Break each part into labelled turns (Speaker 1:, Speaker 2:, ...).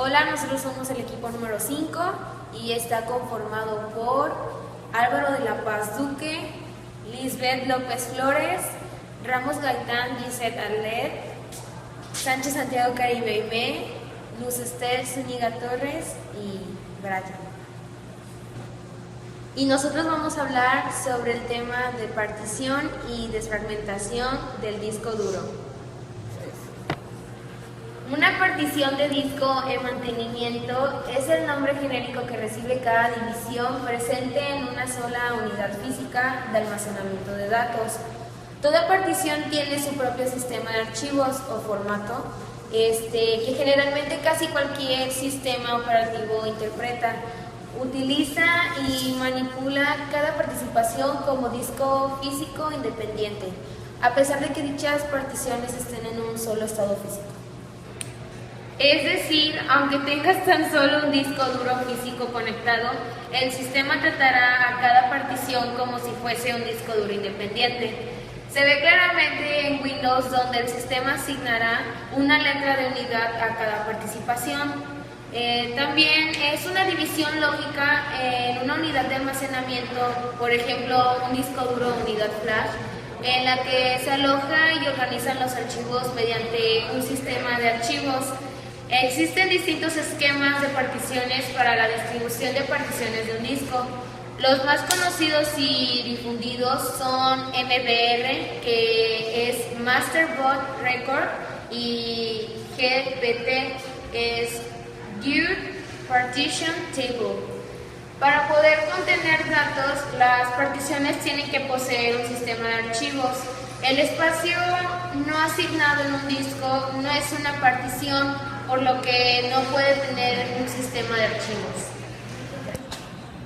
Speaker 1: Hola, nosotros somos el equipo número 5 y está conformado por Álvaro de la Paz Duque, Lisbeth López Flores, Ramos Gaitán Gisette Arlet, Sánchez Santiago Caribe, Luz Estel Zúñiga Torres y Brian. Y nosotros vamos a hablar sobre el tema de partición y desfragmentación del disco duro. Una partición de disco en mantenimiento es el nombre genérico que recibe cada división presente en una sola unidad física de almacenamiento de datos. Toda partición tiene su propio sistema de archivos o formato, que generalmente casi cualquier sistema operativo interpreta. Utiliza y manipula cada participación como disco físico independiente, a pesar de que dichas particiones estén en un solo estado físico. Es decir, aunque tengas tan solo un disco duro físico conectado, el sistema tratará a cada partición como si fuese un disco duro independiente. Se ve claramente en Windows, donde el sistema asignará una letra de unidad a cada participación. También es una división lógica en una unidad de almacenamiento, por ejemplo, un disco duro unidad flash, en la que se aloja y organizan los archivos mediante un sistema de archivos. Existen distintos esquemas de particiones para la distribución de particiones de un disco. Los más conocidos y difundidos son MBR, que es Master Boot Record, y GPT, que es Geared Partition Table. Para poder contener datos, las particiones tienen que poseer un sistema de archivos. El espacio no asignado en un disco no es una partición, por lo que no puede tener un sistema de archivos.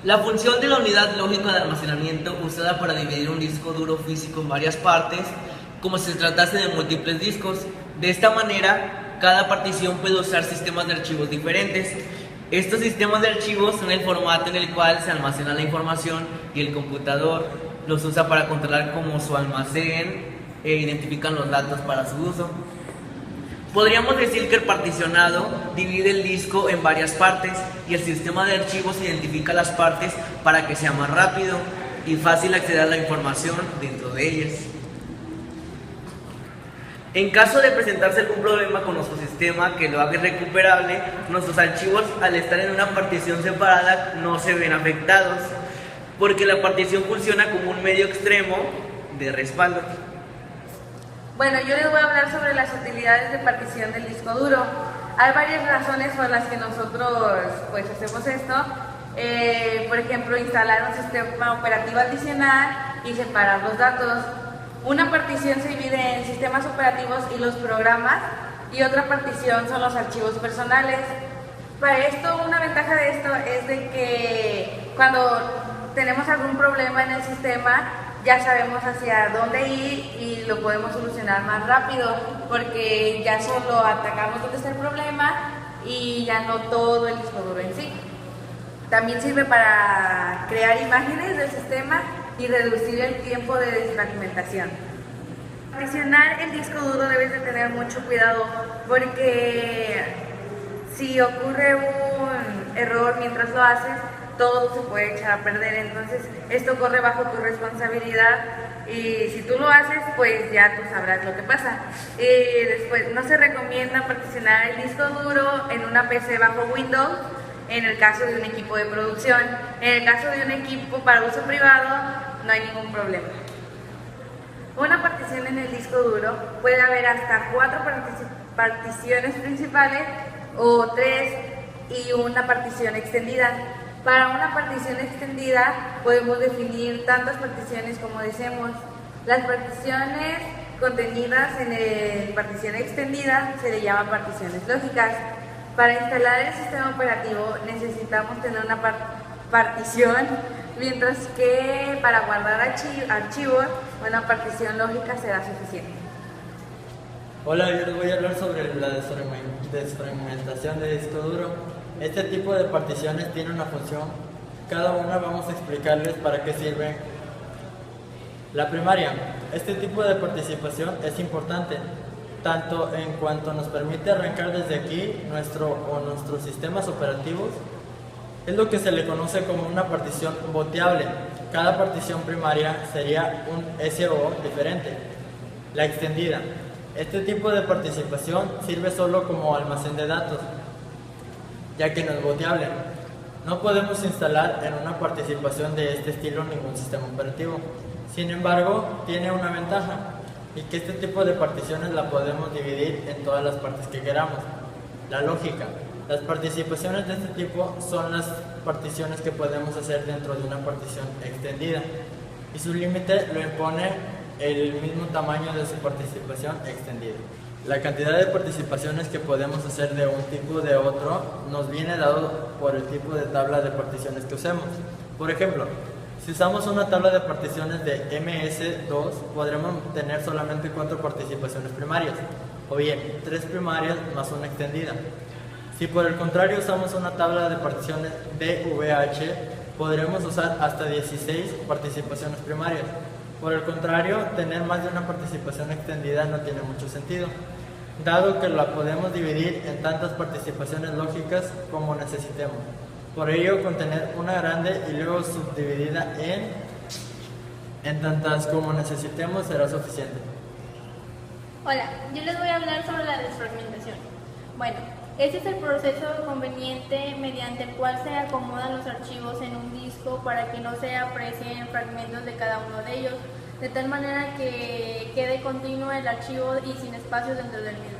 Speaker 2: La función de la unidad lógica de almacenamiento usada para dividir un disco duro físico en varias partes, como si se tratase de múltiples discos. De esta manera, cada partición puede usar sistemas de archivos diferentes. Estos sistemas de archivos son el formato en el cual se almacena la información y el computador los usa para controlar cómo su almacén e identifican los datos para su uso. Podríamos decir que el particionado divide el disco en varias partes y el sistema de archivos identifica las partes para que sea más rápido y fácil acceder a la información dentro de ellas. En caso de presentarse algún problema con nuestro sistema que lo haga irrecuperable, nuestros archivos, al estar en una partición separada, no se ven afectados, porque la partición funciona como un medio extremo de respaldo.
Speaker 3: Bueno, yo les voy a hablar sobre las utilidades de partición del disco duro. Hay varias razones por las que nosotros hacemos esto. Por ejemplo, instalar un sistema operativo adicional y separar los datos. Una partición se divide en sistemas operativos y los programas, y otra partición son los archivos personales. Para esto, una ventaja de esto es de que cuando tenemos algún problema en el sistema, ya sabemos hacia dónde ir y lo podemos solucionar más rápido, porque ya solo atacamos dónde está el problema y ya no todo el disco duro en sí. También sirve para crear imágenes del sistema y reducir el tiempo de desfragmentación. Para particionar el disco duro debes de tener mucho cuidado, porque si ocurre un error mientras lo haces, todo se puede echar a perder. Entonces esto corre bajo tu responsabilidad, y si tú lo haces, pues ya tú sabrás lo que pasa. Después, no se recomienda particionar el disco duro en una PC bajo Windows en el caso de un equipo de producción. En el caso de un equipo para uso privado, no hay ningún problema. Una partición en el disco duro puede haber hasta 4 particiones principales o 3 y una partición extendida. Para una partición extendida podemos definir tantas particiones como deseemos. Las particiones contenidas en la partición extendida se le llaman particiones lógicas. Para instalar el sistema operativo necesitamos tener una partición, mientras que para guardar archivos una partición lógica será suficiente.
Speaker 4: Hola, yo les voy a hablar sobre la desfragmentación de disco duro. Este tipo de particiones tiene una función. Cada una vamos a explicarles para qué sirve. La primaria. Este tipo de participación es importante, tanto en cuanto nos permite arrancar desde aquí nuestros sistemas operativos. Es lo que se le conoce como una partición boteable. Cada partición primaria sería un SOO diferente. La extendida. Este tipo de participación sirve solo como almacén de datos, ya que no es boteable. No podemos instalar en una participación de este estilo ningún sistema operativo. Sin embargo, tiene una ventaja, y que este tipo de particiones la podemos dividir en todas las partes que queramos. La lógica. Las participaciones de este tipo son las particiones que podemos hacer dentro de una partición extendida, y su límite lo impone el mismo tamaño de su participación extendida. La cantidad de participaciones que podemos hacer de un tipo o de otro nos viene dado por el tipo de tabla de particiones que usemos. Por ejemplo, si usamos una tabla de particiones de MS2, podremos tener solamente 4 participaciones primarias, o bien 3 primarias más una extendida. Si por el contrario usamos una tabla de particiones DVH, podremos usar hasta 16 participaciones primarias. Por el contrario, tener más de una participación extendida no tiene mucho sentido, dado que la podemos dividir en tantas participaciones lógicas como necesitemos. Por ello, con tener una grande y luego subdividida en tantas como necesitemos será suficiente.
Speaker 5: Hola, yo les voy a hablar sobre la desfragmentación. Bueno, este es el proceso conveniente mediante el cual se acomodan los archivos en un disco para que no se aprecien fragmentos de cada uno de ellos, de tal manera que quede continuo el archivo y sin espacios dentro del mismo.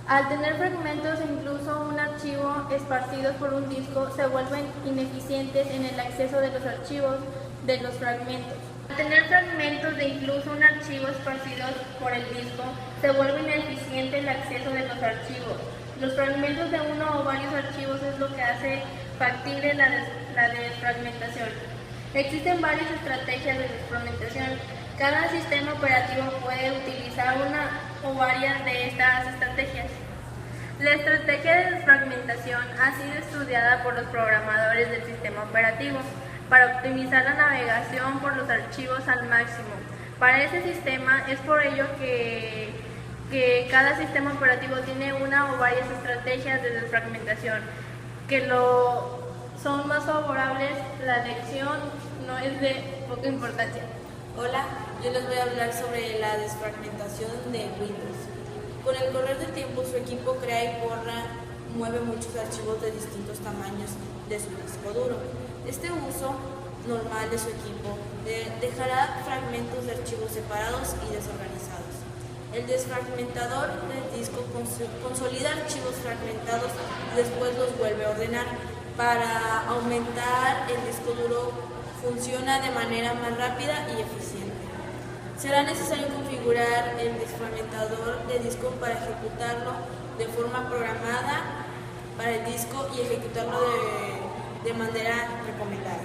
Speaker 5: Al tener fragmentos e incluso un archivo esparcidos por un disco, se vuelven ineficientes en el acceso de los archivos de los fragmentos. Al tener fragmentos de incluso un archivo esparcidos por el disco, se vuelve ineficiente el acceso de los archivos. Los fragmentos de uno o varios archivos es lo que hace factible la desfragmentación. Existen varias estrategias de desfragmentación. Cada sistema operativo puede utilizar una o varias de estas estrategias. La estrategia de desfragmentación ha sido estudiada por los programadores del sistema operativo para optimizar la navegación por los archivos al máximo. Para ese sistema es por ello que cada sistema operativo tiene una o varias estrategias de desfragmentación que son más favorables. La elección no es de poca importancia.
Speaker 6: Hola, yo les voy a hablar sobre la desfragmentación de Windows. Con el correr del tiempo, su equipo crea y mueve muchos archivos de distintos tamaños de su disco duro. Este uso normal de su equipo dejará fragmentos de archivos separados y desorganizados. El desfragmentador del disco consolida archivos fragmentados y después los vuelve a ordenar. Para aumentar el disco duro funciona de manera más rápida y eficiente. Será necesario configurar el desfragmentador de disco para ejecutarlo de forma programada para el disco y ejecutarlo de manera recomendada.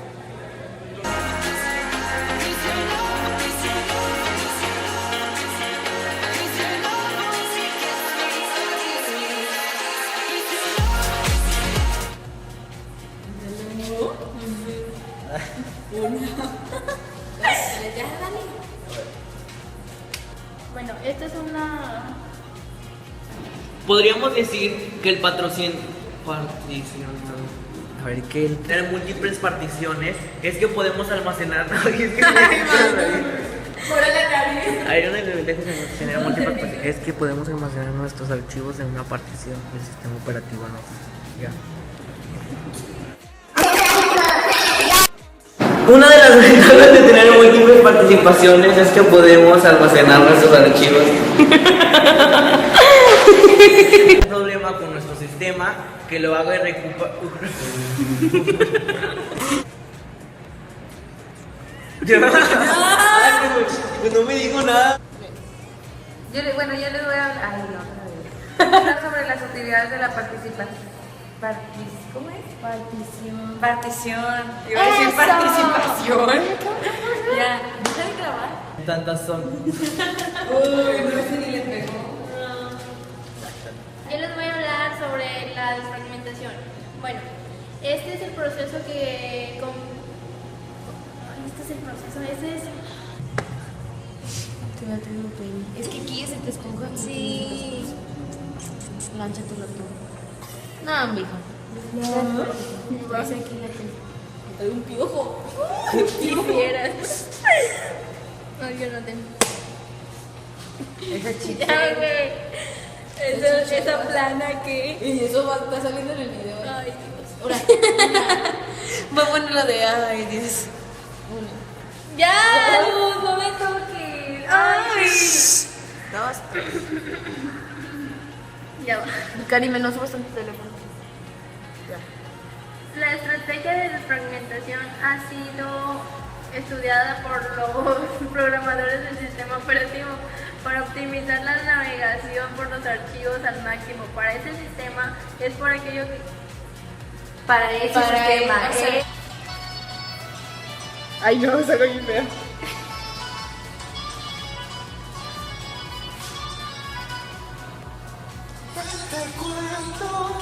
Speaker 5: Bueno, esta es una...
Speaker 2: Podríamos decir que el tener múltiples particiones es que podemos almacenar. Es que podemos almacenar nuestros archivos en una partición del sistema operativo, ¿no? Ya. Una de las ventajas de tener múltiples participaciones es que podemos almacenar nuestros archivos. Un problema con nuestro sistema que lo haga recuperar. Pues no me digo nada.
Speaker 3: Yo les voy a hablar sobre las utilidades de la participación. ¿Cómo es? Partición. Iba a decir participación. Ya, deja de grabar.
Speaker 4: Tantas son.
Speaker 3: Uy, no sé ni le pegó.
Speaker 5: Yo les voy a hablar sobre la desfragmentación. Bueno, este es el proceso
Speaker 1: Te voy a traer un peine. Es que aquí se te esponja. Sí. Lancha tu laptop. No, mijo. No. Va a ser aquí la que.
Speaker 6: Hay un piojo.
Speaker 5: Quisieras. No, yo no tengo.
Speaker 1: Esa chica.
Speaker 5: Ya, güey. Esa plana que.
Speaker 6: Y eso va a estar saliendo en el video.
Speaker 5: Ay, Dios.
Speaker 6: Ahora.
Speaker 1: Va a poner lo de ay, Dios.
Speaker 5: Ya, Luz, no me toques. Ay.
Speaker 1: Dos.
Speaker 5: Ya va.
Speaker 1: Cari, me no subas en tu teléfono.
Speaker 5: La estrategia de desfragmentación ha sido estudiada por los programadores del sistema operativo para optimizar la navegación por los archivos al máximo. Para ese sistema es por aquello que...
Speaker 1: Para ese
Speaker 6: Para
Speaker 1: sistema.
Speaker 6: ese-
Speaker 1: Ay, no, se lo feo.
Speaker 7: Te cuento